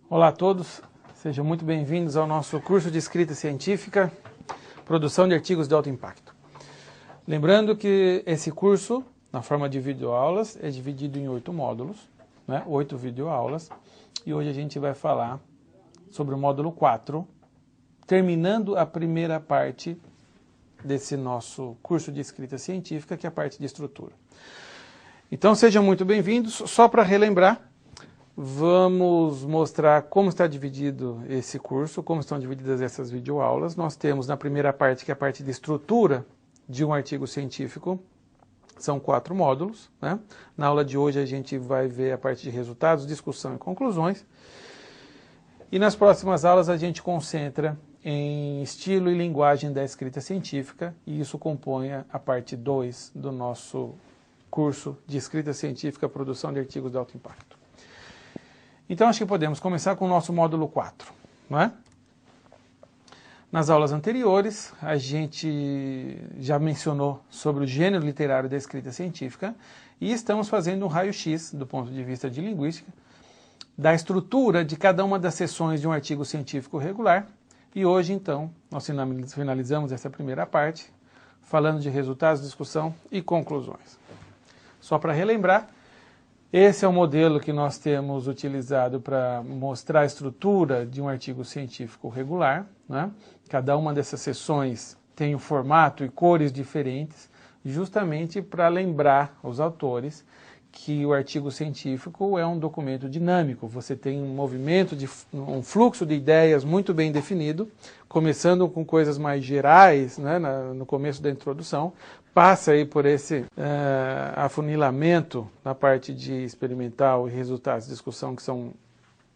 Olá a todos, sejam muito bem-vindos ao nosso curso de escrita científica, produção de artigos de alto impacto. Lembrando que esse curso, na forma de videoaulas, é dividido em 8 módulos, 8 videoaulas, e hoje a gente vai falar sobre o módulo 4, terminando a primeira parte desse nosso curso de escrita científica, que é a parte de estrutura. Então sejam muito bem-vindos. Só para relembrar, vamos mostrar como está dividido esse curso, como estão divididas essas videoaulas. Nós temos na primeira parte, que é a parte de estrutura de um artigo científico, são 4 módulos, né? Na aula de hoje a gente vai ver a parte de resultados, discussão e conclusões. E nas próximas aulas a gente concentra em estilo e linguagem da escrita científica, e isso compõe a parte 2 do nosso curso de escrita científica, produção de artigos de alto impacto. Então, acho que podemos começar com o nosso módulo 4, não é? Nas aulas anteriores, a gente já mencionou sobre o gênero literário da escrita científica e estamos fazendo um raio-x, do ponto de vista de linguística, da estrutura de cada uma das seções de um artigo científico regular. E hoje, então, nós finalizamos essa primeira parte, falando de resultados, discussão e conclusões. Só para relembrar, esse é o modelo que nós temos utilizado para mostrar a estrutura de um artigo científico regular, né? Cada uma dessas seções tem um formato e cores diferentes, justamente para lembrar aos autores que o artigo científico é um documento dinâmico. Você tem um movimento, um fluxo de ideias muito bem definido, começando com coisas mais gerais, né, no começo da introdução, passa aí por esse afunilamento na parte de experimental e resultados de discussão, que são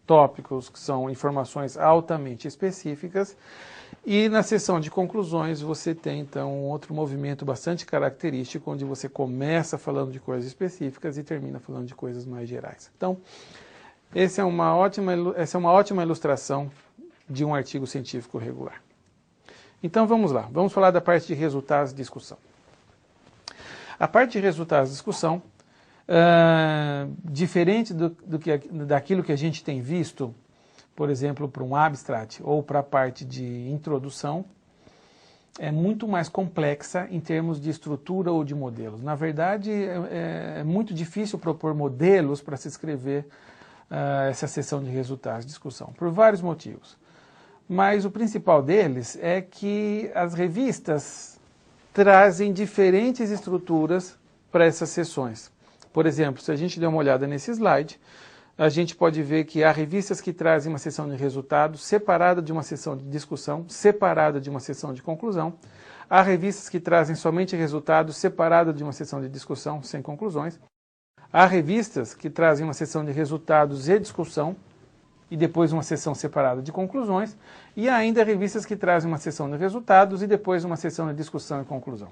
tópicos, que são informações altamente específicas, e na seção de conclusões você tem então um outro movimento bastante característico, onde você começa falando de coisas específicas e termina falando de coisas mais gerais. Então, essa é uma ótima ilustração de um artigo científico regular. Então vamos lá, vamos falar da parte de resultados de discussão. A parte de resultados de discussão, diferente daquilo que a gente tem visto, por exemplo, para um abstract ou para a parte de introdução, é muito mais complexa em termos de estrutura ou de modelos. Na verdade, é muito difícil propor modelos para se escrever essa seção de resultados de discussão, por vários motivos. Mas o principal deles é que as revistas trazem diferentes estruturas para essas sessões. Por exemplo, se a gente der uma olhada nesse slide, a gente pode ver que há revistas que trazem uma sessão de resultados separada de uma sessão de discussão, separada de uma sessão de conclusão. Há revistas que trazem somente resultados separada de uma sessão de discussão, sem conclusões. Há revistas que trazem uma sessão de resultados e discussão, e depois uma sessão separada de conclusões, e ainda revistas que trazem uma sessão de resultados e depois uma sessão de discussão e conclusão.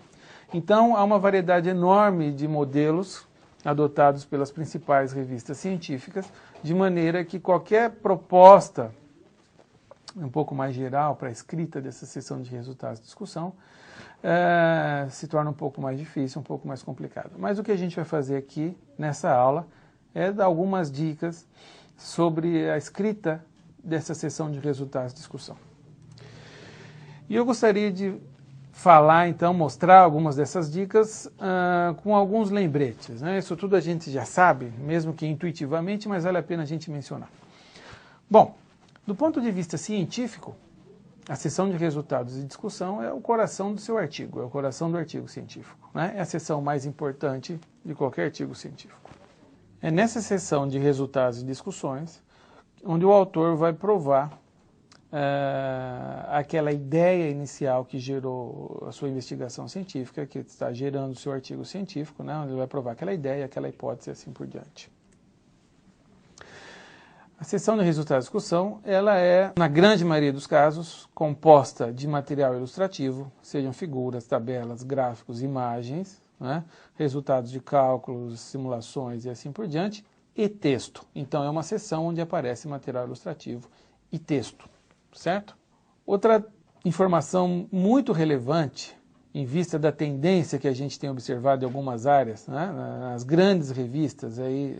Então, há uma variedade enorme de modelos adotados pelas principais revistas científicas, de maneira que qualquer proposta um pouco mais geral para a escrita dessa sessão de resultados de discussão se torna um pouco mais difícil, um pouco mais complicado. Mas o que a gente vai fazer aqui nessa aula é dar algumas dicas sobre a escrita dessa sessão de resultados de discussão. E eu gostaria de falar, então, mostrar algumas dessas dicas com alguns lembretes, né? Isso tudo a gente já sabe, mesmo que intuitivamente, mas vale a pena a gente mencionar. Bom, do ponto de vista científico, a sessão de resultados de discussão é o coração do seu artigo, é o coração do artigo científico, né? É a sessão mais importante de qualquer artigo científico. É nessa sessão de resultados e discussões onde o autor vai provar aquela ideia inicial que gerou a sua investigação científica, que está gerando o seu artigo científico, né, onde ele vai provar aquela ideia, aquela hipótese e assim por diante. A sessão de resultados de discussão, ela é, na grande maioria dos casos, composta de material ilustrativo, sejam figuras, tabelas, gráficos, imagens, né? Resultados de cálculos, simulações e assim por diante, e texto. Então é uma seção onde aparece material ilustrativo e texto, certo? Outra informação muito relevante em vista da tendência que a gente tem observado em algumas áreas, né? Nas grandes revistas, aí,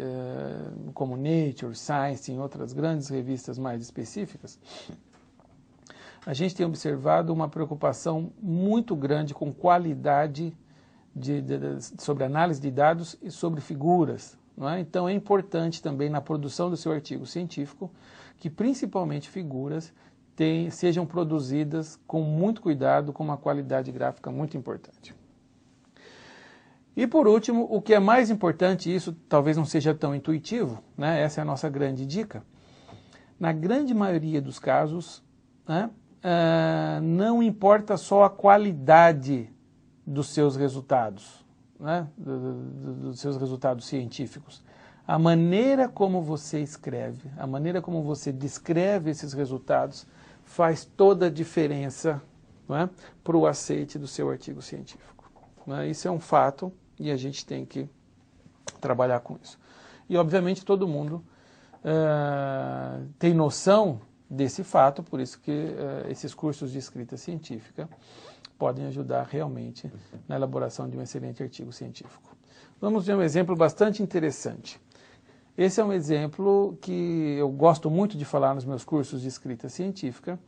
como Nature, Science, em outras grandes revistas mais específicas, a gente tem observado uma preocupação muito grande com qualidade sobre análise de dados e sobre figuras. Não é? Então é importante também na produção do seu artigo científico que principalmente figuras sejam produzidas com muito cuidado, com uma qualidade gráfica muito importante. E por último, o que é mais importante, isso talvez não seja tão intuitivo, né? Essa é a nossa grande dica, na grande maioria dos casos, né, não importa só a qualidade dos seus resultados, né, dos seus resultados científicos. A maneira como você escreve, a maneira como você descreve esses resultados faz toda a diferença, né, para o aceite do seu artigo científico. Né? Isso é um fato e a gente tem que trabalhar com isso. E, obviamente, todo mundo tem noção desse fato, por isso que esses cursos de escrita científica podem ajudar realmente na elaboração de um excelente artigo científico. Vamos ver um exemplo bastante interessante. Esse é um exemplo que eu gosto muito de falar nos meus cursos de escrita científica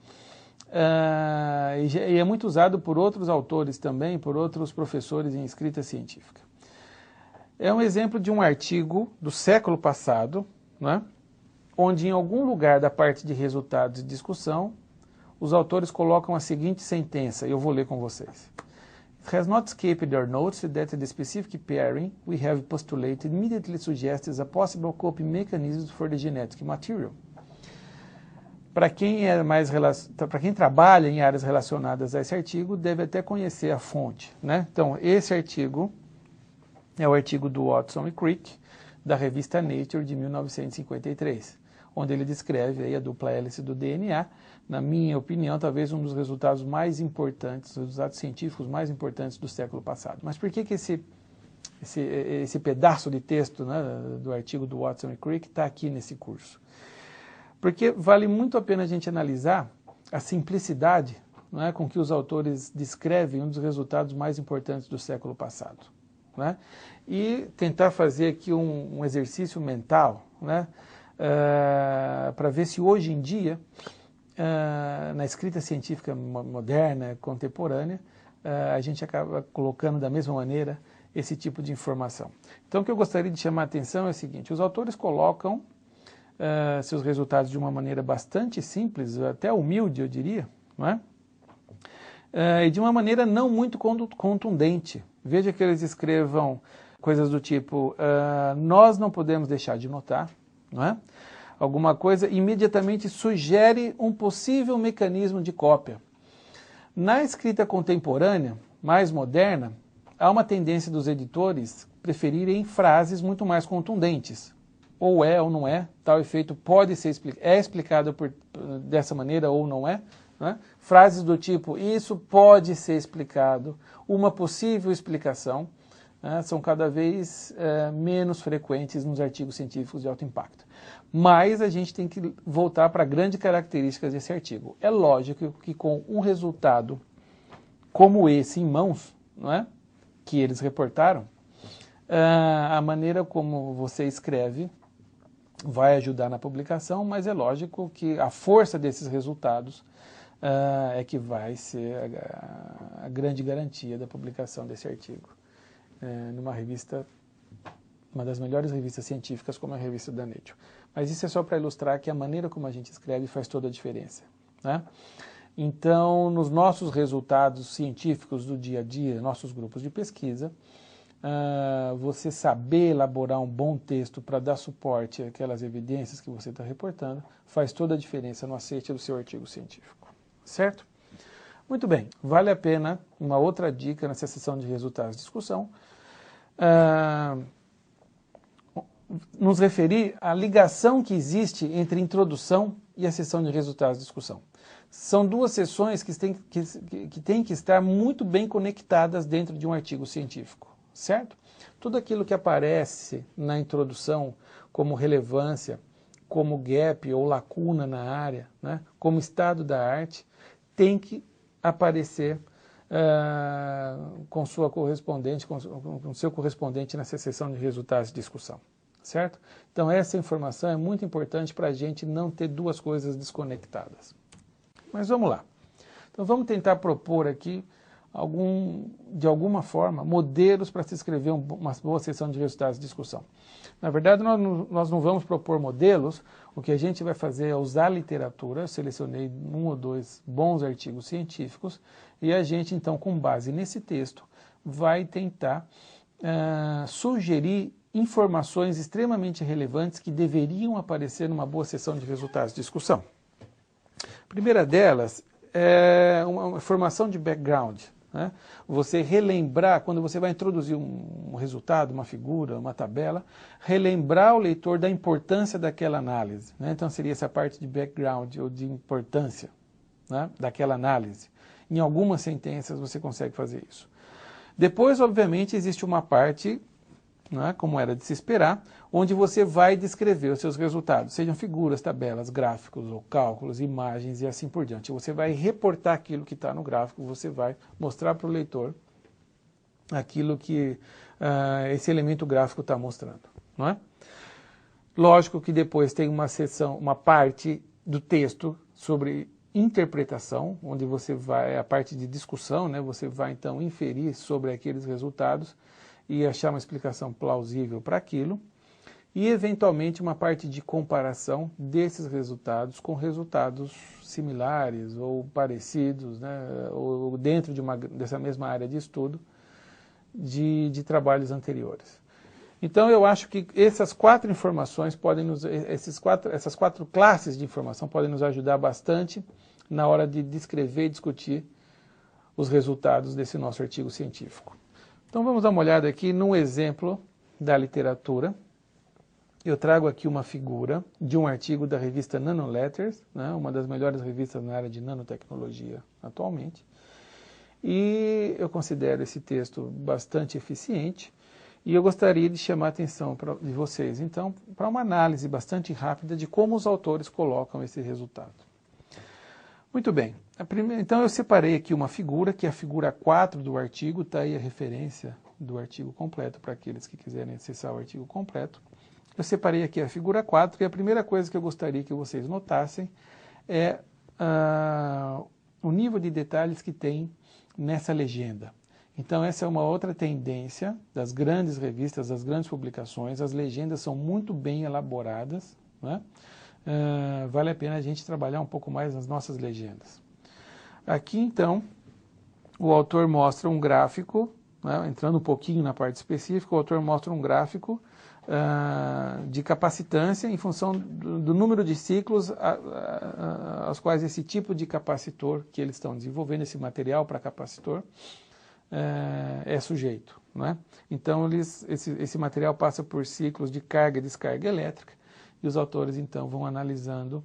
e é muito usado por outros autores também, por outros professores em escrita científica. É um exemplo de um artigo do século passado, né, onde em algum lugar da parte de resultados e discussão, os autores colocam a seguinte sentença, eu vou ler com vocês. It has not escaped our notice that the specific pairing we have postulated immediately suggests a possible coping mechanism for the genetic material. Para quem trabalha em áreas relacionadas a esse artigo, deve até conhecer a fonte, né? Então, esse artigo é o artigo do Watson e Crick, da revista Nature de 1953, onde ele descreve aí a dupla hélice do DNA, na minha opinião, talvez um dos resultados mais importantes, resultados científicos mais importantes do século passado. Mas por que esse pedaço de texto, né, do artigo do Watson e Crick está aqui nesse curso? Porque vale muito a pena a gente analisar a simplicidade, não é, com que os autores descrevem um dos resultados mais importantes do século passado. Né? E tentar fazer aqui um exercício mental, né, para ver se hoje em dia, na escrita científica moderna, contemporânea, a gente acaba colocando da mesma maneira esse tipo de informação. Então, o que eu gostaria de chamar a atenção é o seguinte: os autores colocam seus resultados de uma maneira bastante simples, até humilde, eu diria, não é? E de uma maneira não muito contundente. Veja que eles escrevam coisas do tipo, nós não podemos deixar de notar, não é? Alguma coisa imediatamente sugere um possível mecanismo de cópia. Na escrita contemporânea, mais moderna, há uma tendência dos editores preferirem frases muito mais contundentes. Ou é ou não é, tal efeito pode ser explicado dessa maneira ou não é. Né? Frases do tipo, isso pode ser explicado, uma possível explicação, né, são cada vez menos frequentes nos artigos científicos de alto impacto. Mas a gente tem que voltar para grandes características desse artigo. É lógico que com um resultado como esse em mãos, não é, que eles reportaram, a maneira como você escreve vai ajudar na publicação, mas é lógico que a força desses resultados é que vai ser a grande garantia da publicação desse artigo numa revista, uma das melhores revistas científicas como a revista da Nature. Mas isso é só para ilustrar que a maneira como a gente escreve faz toda a diferença, né? Então, nos nossos resultados científicos do dia a dia, nossos grupos de pesquisa, você saber elaborar um bom texto para dar suporte àquelas evidências que você está reportando faz toda a diferença no aceite do seu artigo científico. Certo? Muito bem, vale a pena uma outra dica nessa sessão de resultados de discussão, nos referir à ligação que existe entre a introdução e a sessão de resultados de discussão. São duas sessões que têm que estar muito bem conectadas dentro de um artigo científico, certo? Tudo aquilo que aparece na introdução como relevância, como gap ou lacuna na área, né, como estado da arte, tem que aparecer com sua correspondente, com seu correspondente nessa seção de resultados de discussão, certo? Então essa informação é muito importante para a gente não ter duas coisas desconectadas. Mas vamos lá. Então vamos tentar propor aqui, de alguma forma, modelos para se escrever uma boa sessão de resultados de discussão. Na verdade, nós não vamos propor modelos, o que a gente vai fazer é usar literatura. Eu selecionei 1 ou 2 bons artigos científicos e a gente, então, com base nesse texto, vai tentar sugerir informações extremamente relevantes que deveriam aparecer numa boa sessão de resultados de discussão. A primeira delas é uma formação de background. Né? Você relembrar, quando você vai introduzir um resultado, uma figura, uma tabela, relembrar o leitor da importância daquela análise. Né? Então seria essa parte de background ou de importância, né, daquela análise. Em algumas sentenças você consegue fazer isso. Depois, obviamente, existe uma parte, né, como era de se esperar, onde você vai descrever os seus resultados, sejam figuras, tabelas, gráficos ou cálculos, imagens e assim por diante. Você vai reportar aquilo que está no gráfico, você vai mostrar para o leitor aquilo que esse elemento gráfico está mostrando. Não é? Lógico que depois tem uma parte do texto sobre interpretação, onde você vai, a parte de discussão, né, você vai então inferir sobre aqueles resultados e achar uma explicação plausível para aquilo, e eventualmente uma parte de comparação desses resultados com resultados similares ou parecidos, né, ou dentro dessa mesma área de estudo de trabalhos anteriores. Então eu acho que essas 4 informações essas quatro classes de informação podem nos ajudar bastante na hora de descrever e discutir os resultados desse nosso artigo científico. Então vamos dar uma olhada aqui num exemplo da literatura. Eu trago aqui uma figura de um artigo da revista Nanoletters, né, uma das melhores revistas na área de nanotecnologia atualmente. E eu considero esse texto bastante eficiente e eu gostaria de chamar a atenção de vocês, então, para uma análise bastante rápida de como os autores colocam esse resultado. Muito bem, então eu separei aqui uma figura, que é a figura 4 do artigo, está aí a referência do artigo completo para aqueles que quiserem acessar o artigo completo. Eu separei aqui a figura 4 e a primeira coisa que eu gostaria que vocês notassem é o nível de detalhes que tem nessa legenda. Então essa é uma outra tendência das grandes revistas, das grandes publicações, as legendas são muito bem elaboradas, né? Vale a pena a gente trabalhar um pouco mais nas nossas legendas. Aqui então o autor mostra um gráfico, né, entrando um pouquinho na parte específica, o autor mostra um gráfico de capacitância em função do número de ciclos aos quais esse tipo de capacitor que eles estão desenvolvendo, esse material para capacitor, é sujeito. Né? Então esse material passa por ciclos de carga e descarga elétrica e os autores então vão analisando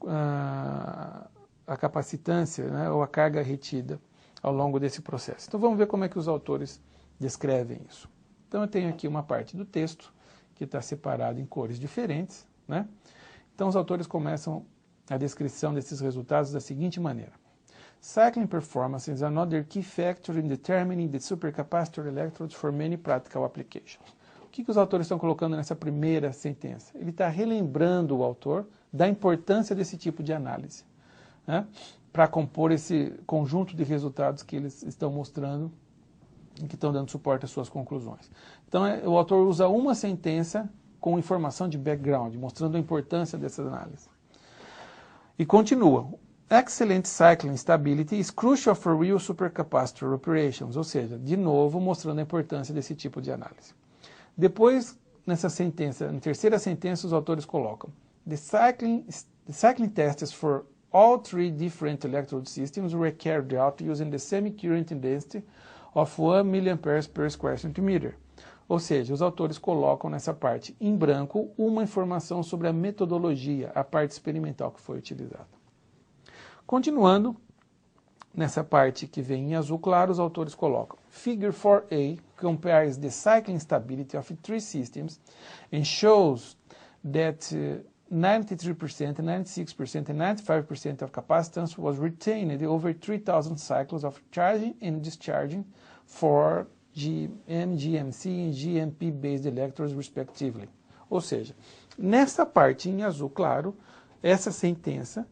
a capacitância, né, ou a carga retida ao longo desse processo. Então vamos ver como é que os autores descrevem isso. Então eu tenho aqui uma parte do texto que está separado em cores diferentes, né? Então os autores começam a descrição desses resultados da seguinte maneira. Cycling performance is another key factor in determining the supercapacitor electrodes for many practical applications. O que os autores estão colocando nessa primeira sentença? Ele está relembrando o autor da importância desse tipo de análise, né, para compor esse conjunto de resultados que eles estão mostrando e que estão dando suporte às suas conclusões. Então o autor usa uma sentença com informação de background, mostrando a importância dessa análise. E continua. Excellent cycling stability is crucial for real supercapacitor operations, ou seja, de novo mostrando a importância desse tipo de análise. Depois, nessa sentença, na terceira sentença, os autores colocam The cycling tests for all 3 different electrode systems were carried out using the semi-current density of 1 mA per square centimeter. Ou seja, os autores colocam nessa parte em branco uma informação sobre a metodologia, a parte experimental que foi utilizada. Continuando, nessa parte que vem em azul claro, os autores colocam Figure 4a compares the cycling stability of 3 systems and shows that 93%, 96% and 95% of capacitance was retained over 3,000 cycles of charging and discharging for GM, GMC and GMP-based electrodes respectively. Ou seja, nessa parte em azul claro, essa sentença,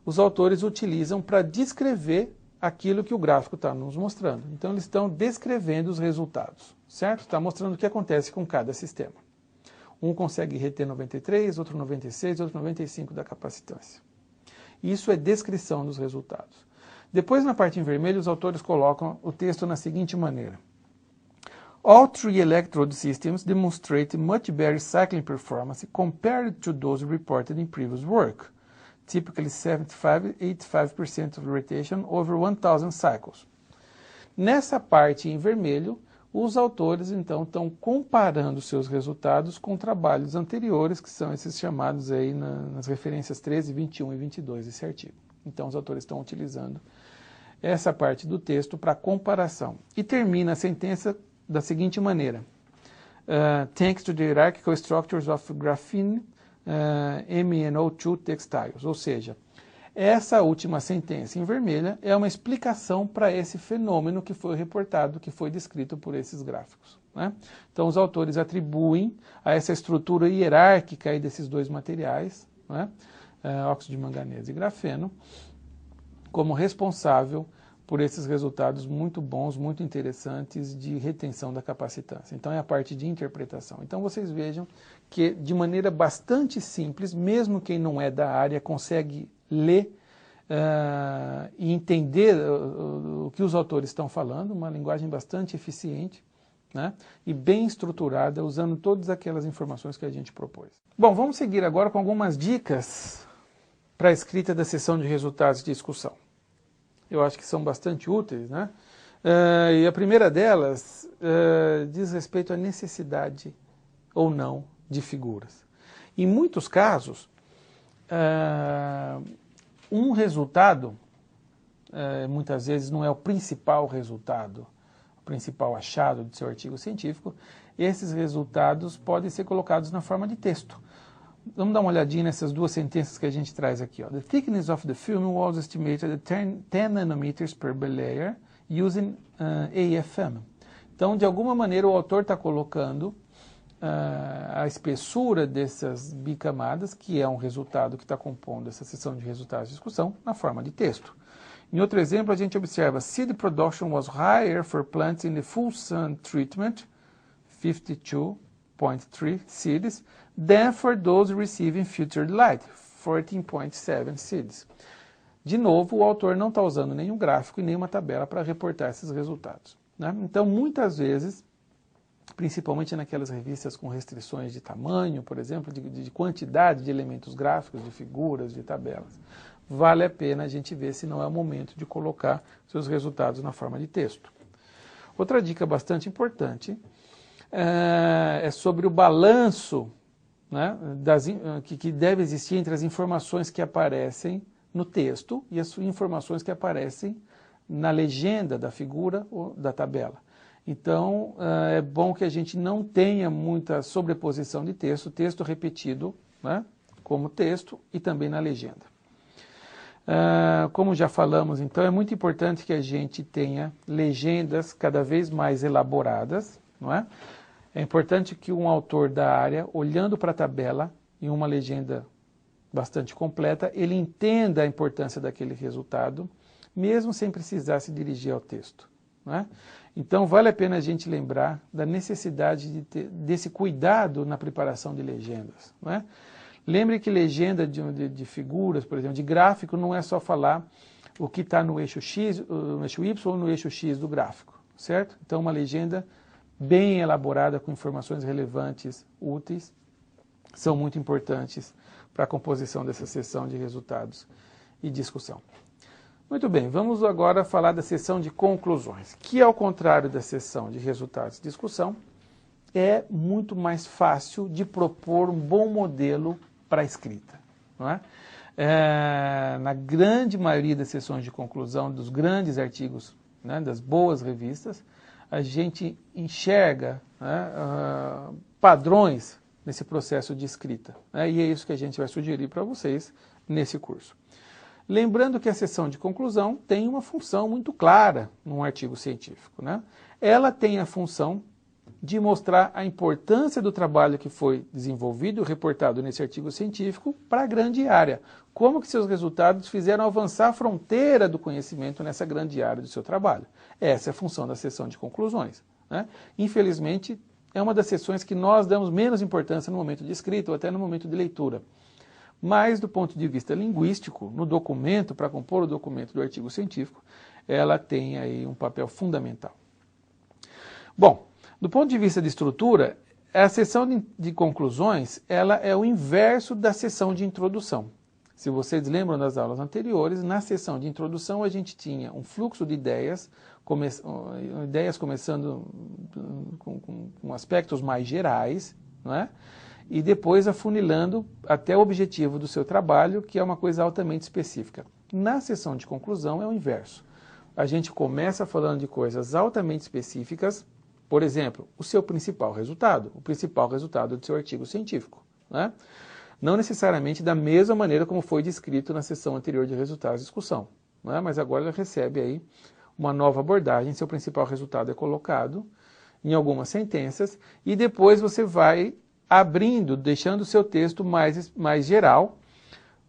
os autores utilizam para descrever aquilo que o gráfico está nos mostrando. Então, eles estão descrevendo os resultados, certo? Está mostrando o que acontece com cada sistema. Um consegue reter 93, outro 96, outro 95 da capacitância. Isso é descrição dos resultados. Depois, na parte em vermelho, os autores colocam o texto na seguinte maneira. All three electrode systems demonstrate much better cycling performance compared to those reported in previous work. Typically 75-85% of rotation over 1,000 cycles. Nessa parte em vermelho, os autores então estão comparando seus resultados com trabalhos anteriores, que são esses chamados aí nas referências 13, 21 e 22 desse artigo. Então os autores estão utilizando essa parte do texto para comparação. E termina a sentença da seguinte maneira. Thanks to the hierarchical structures of graphene, MnO2 textiles, ou seja, essa última sentença em vermelha é uma explicação para esse fenômeno que foi reportado, que foi descrito por esses gráficos, né? Então os autores atribuem a essa estrutura hierárquica aí desses dois materiais, né, óxido de manganês e grafeno, como responsável por esses resultados muito bons, muito interessantes de retenção da capacitância. Então é a parte de interpretação. Então vocês vejam que de maneira bastante simples, mesmo quem não é da área consegue ler e entender o que os autores estão falando, uma linguagem bastante eficiente, né, e bem estruturada, usando todas aquelas informações que a gente propôs. Bom, vamos seguir agora com algumas dicas para a escrita da sessão de resultados de discussão. Eu acho que são bastante úteis, né? E a primeira delas diz respeito à necessidade ou não de figuras. Em muitos casos, um resultado, muitas vezes não é o principal resultado, o principal achado de seu artigo científico, esses resultados podem ser colocados na forma de texto. Vamos dar uma olhadinha nessas duas sentenças que a gente traz aqui. Ó. The thickness of the film was estimated at 10 nanometers per layer using AFM. Então, de alguma maneira, o autor está colocando a espessura dessas bicamadas, que é um resultado que está compondo essa seção de resultados de discussão, na forma de texto. Em outro exemplo, a gente observa seed production was higher for plants in the full sun treatment, 52.3 seeds, than for those receiving filtered light, 14.7 seeds. De novo, o autor não está usando nenhum gráfico e nenhuma tabela para reportar esses resultados, né? Então, muitas vezes, principalmente naquelas revistas com restrições de tamanho, por exemplo, de quantidade de elementos gráficos, de figuras, de tabelas, vale a pena a gente ver se não é o momento de colocar seus resultados na forma de texto. Outra dica bastante importante é sobre o balanço, né, que deve existir entre as informações que aparecem no texto e as informações que aparecem na legenda da figura ou da tabela. Então, é bom que a gente não tenha muita sobreposição de texto repetido, né, como texto e também na legenda. Como já falamos, então, é muito importante que a gente tenha legendas cada vez mais elaboradas, não é? É importante que um autor da área, olhando para a tabela, em uma legenda bastante completa, ele entenda a importância daquele resultado, mesmo sem precisar se dirigir ao texto, não é? Então, vale a pena a gente lembrar da necessidade desse cuidado na preparação de legendas, não é? Lembre que legenda de figuras, por exemplo, de gráfico, não é só falar o que está no eixo X, no eixo Y ou no eixo X do gráfico, certo? Então, uma legenda bem elaborada, com informações relevantes, úteis, são muito importantes para a composição dessa sessão de resultados e discussão. Muito bem, vamos agora falar da sessão de conclusões, que ao contrário da sessão de resultados e discussão, é muito mais fácil de propor um bom modelo para a escrita, não é? Na grande maioria das sessões de conclusão dos grandes artigos, né, das boas revistas, a gente enxerga, né, padrões nesse processo de escrita, né, e é isso que a gente vai sugerir para vocês nesse curso. Lembrando que a sessão de conclusão tem uma função muito clara num artigo científico, né? Ela tem a função de mostrar a importância do trabalho que foi desenvolvido e reportado nesse artigo científico para a grande área. Como que seus resultados fizeram avançar a fronteira do conhecimento nessa grande área do seu trabalho. Essa é a função da sessão de conclusões, né? Infelizmente, é uma das sessões que nós damos menos importância no momento de escrita ou até no momento de leitura. Mas, do ponto de vista linguístico, no documento, para compor o documento do artigo científico, ela tem aí um papel fundamental. Bom, do ponto de vista de estrutura, a sessão de conclusões ela é o inverso da sessão de introdução. Se vocês lembram das aulas anteriores, na sessão de introdução a gente tinha um fluxo de ideias, ideias começando com aspectos mais gerais, não é? E depois afunilando até o objetivo do seu trabalho, que é uma coisa altamente específica. Na sessão de conclusão é o inverso. A gente começa falando de coisas altamente específicas, por exemplo, o seu principal resultado, o principal resultado do seu artigo científico, né? Não necessariamente da mesma maneira como foi descrito na sessão anterior de resultados de discussão, né? Mas agora ele recebe aí uma nova abordagem, seu principal resultado é colocado em algumas sentenças e depois você vai abrindo, deixando o seu texto mais geral,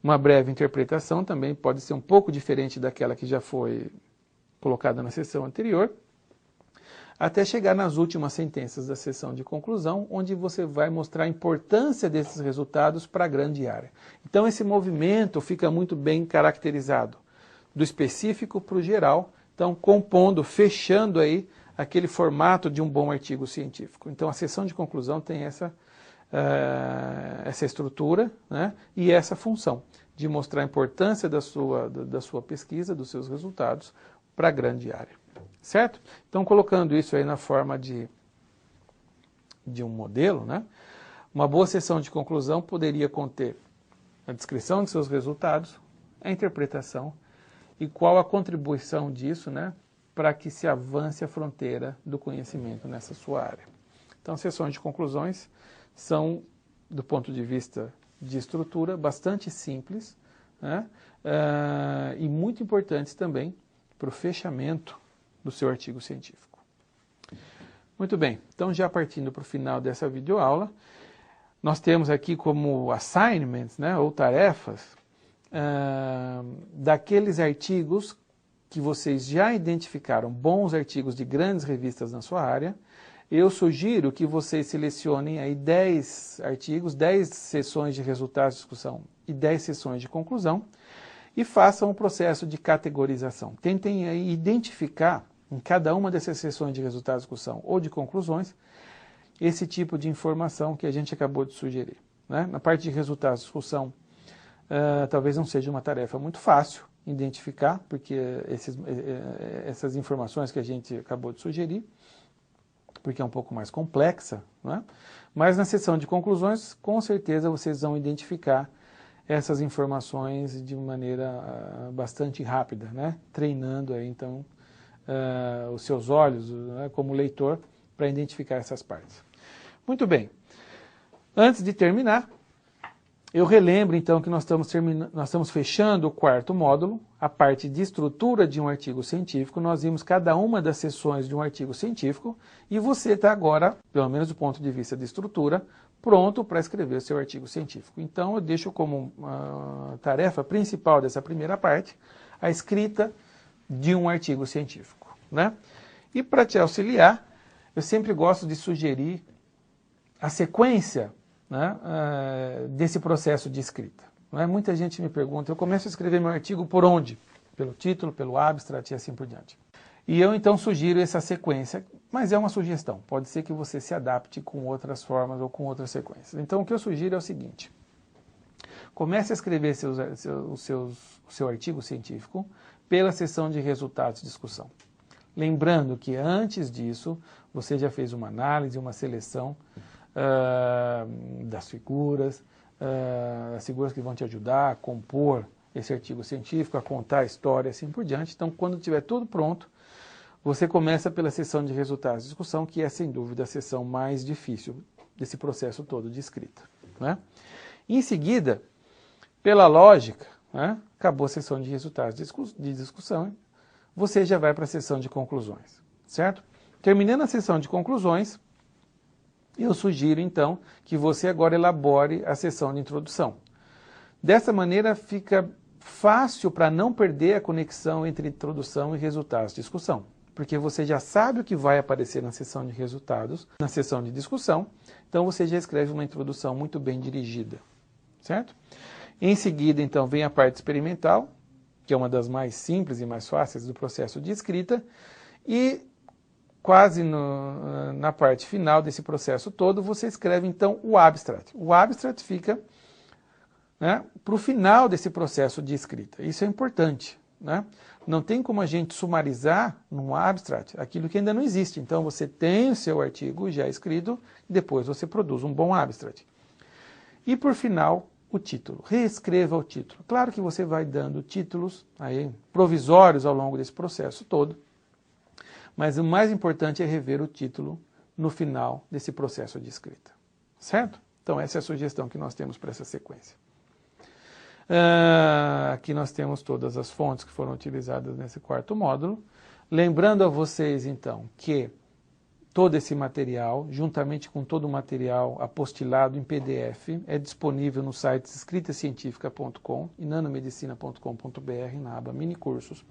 uma breve interpretação também pode ser um pouco diferente daquela que já foi colocada na sessão anterior, até chegar nas últimas sentenças da sessão de conclusão, onde você vai mostrar a importância desses resultados para a grande área. Então esse movimento fica muito bem caracterizado, do específico para o geral, então compondo, fechando aí aquele formato de um bom artigo científico. Então a sessão de conclusão tem essa estrutura, né, e essa função de mostrar a importância da sua pesquisa, dos seus resultados para a grande área. Certo? Então, colocando isso aí na forma de um modelo, né, uma boa sessão de conclusão poderia conter a descrição de seus resultados, a interpretação e qual a contribuição disso, né, para que se avance a fronteira do conhecimento nessa sua área. Então, sessões de conclusões são, do ponto de vista de estrutura, bastante simples, né, e muito importantes também para o fechamento do seu artigo científico. Muito bem, então já partindo para o final dessa videoaula, nós temos aqui como assignments, né, ou tarefas, daqueles artigos que vocês já identificaram, bons artigos de grandes revistas na sua área. Eu sugiro que vocês selecionem aí 10 artigos, 10 sessões de resultados de discussão e 10 sessões de conclusão e façam um processo de categorização. Tentem aí identificar em cada uma dessas sessões de resultados de discussão ou de conclusões esse tipo de informação que a gente acabou de sugerir, né? Na parte de resultados de discussão, talvez não seja uma tarefa muito fácil identificar, porque essas informações que a gente acabou de sugerir, porque é um pouco mais complexa, né? Mas na sessão de conclusões, com certeza vocês vão identificar essas informações de maneira bastante rápida, né? Treinando aí, então, os seus olhos, né, como leitor, para identificar essas partes. Muito bem. Antes de terminar, eu relembro, então, que nós estamos fechando o quarto módulo, a parte de estrutura de um artigo científico. Nós vimos cada uma das sessões de um artigo científico e você está agora, pelo menos do ponto de vista de estrutura, pronto para escrever o seu artigo científico. Então, eu deixo como tarefa principal dessa primeira parte a escrita de um artigo científico, né? E para te auxiliar, eu sempre gosto de sugerir a sequência, né, desse processo de escrita. Não é? Muita gente me pergunta, eu começo a escrever meu artigo por onde? Pelo título, pelo abstract e assim por diante. E eu então sugiro essa sequência, mas é uma sugestão, pode ser que você se adapte com outras formas ou com outras sequências. Então o que eu sugiro é o seguinte: comece a escrever o seu artigo científico pela seção de resultados de discussão. Lembrando que antes disso, você já fez uma análise, uma seleção das figuras, as figuras que vão te ajudar a compor esse artigo científico, a contar a história e assim por diante. Então, quando tiver tudo pronto, você começa pela sessão de resultados de discussão, que é, sem dúvida, a sessão mais difícil desse processo todo de escrita, né? Em seguida, pela lógica, né, acabou a sessão de resultados de discussão, você já vai para a sessão de conclusões, certo? Terminando a sessão de conclusões, eu sugiro, então, que você agora elabore a sessão de introdução. Dessa maneira, fica fácil para não perder a conexão entre introdução e resultados de discussão, porque você já sabe o que vai aparecer na sessão de resultados, na sessão de discussão, então você já escreve uma introdução muito bem dirigida, certo? Em seguida, então, vem a parte experimental, que é uma das mais simples e mais fáceis do processo de escrita, e quase na parte final desse processo todo, você escreve, então, o abstract. O abstract fica, né, para o final desse processo de escrita. Isso é importante, né? Não tem como a gente sumarizar num abstract aquilo que ainda não existe. Então, você tem o seu artigo já escrito e depois você produz um bom abstract. E, por final, o título. Reescreva o título. Claro que você vai dando títulos aí, provisórios ao longo desse processo todo, mas o mais importante é rever o título no final desse processo de escrita. Certo? Então, essa é a sugestão que nós temos para essa sequência. Aqui nós temos todas as fontes que foram utilizadas nesse quarto módulo. Lembrando a vocês, então, que todo esse material, juntamente com todo o material apostilado em PDF, é disponível no site escritacientifica.com e nanomedicina.com.br, na aba Mini Cursos.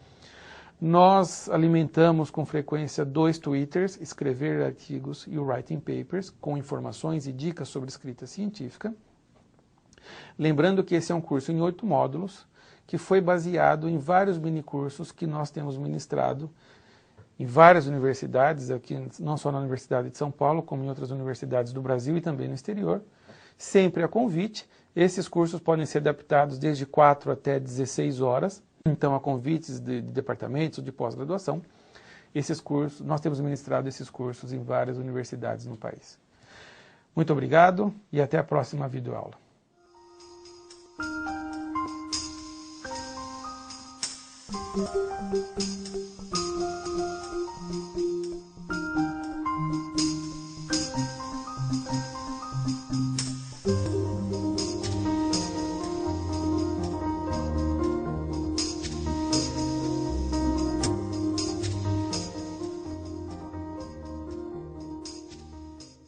Nós alimentamos com frequência 2 Twitters, Escrever Artigos e o Writing Papers, com informações e dicas sobre escrita científica. Lembrando que esse é um curso em 8 módulos, que foi baseado em vários minicursos que nós temos ministrado em várias universidades, aqui não só na Universidade de São Paulo, como em outras universidades do Brasil e também no exterior, sempre a convite. Esses cursos podem ser adaptados desde 4 até 16 horas, então a convites de departamentos de pós-graduação. Esses cursos, nós temos ministrado esses cursos em várias universidades no país. Muito obrigado e até a próxima videoaula. Thank you.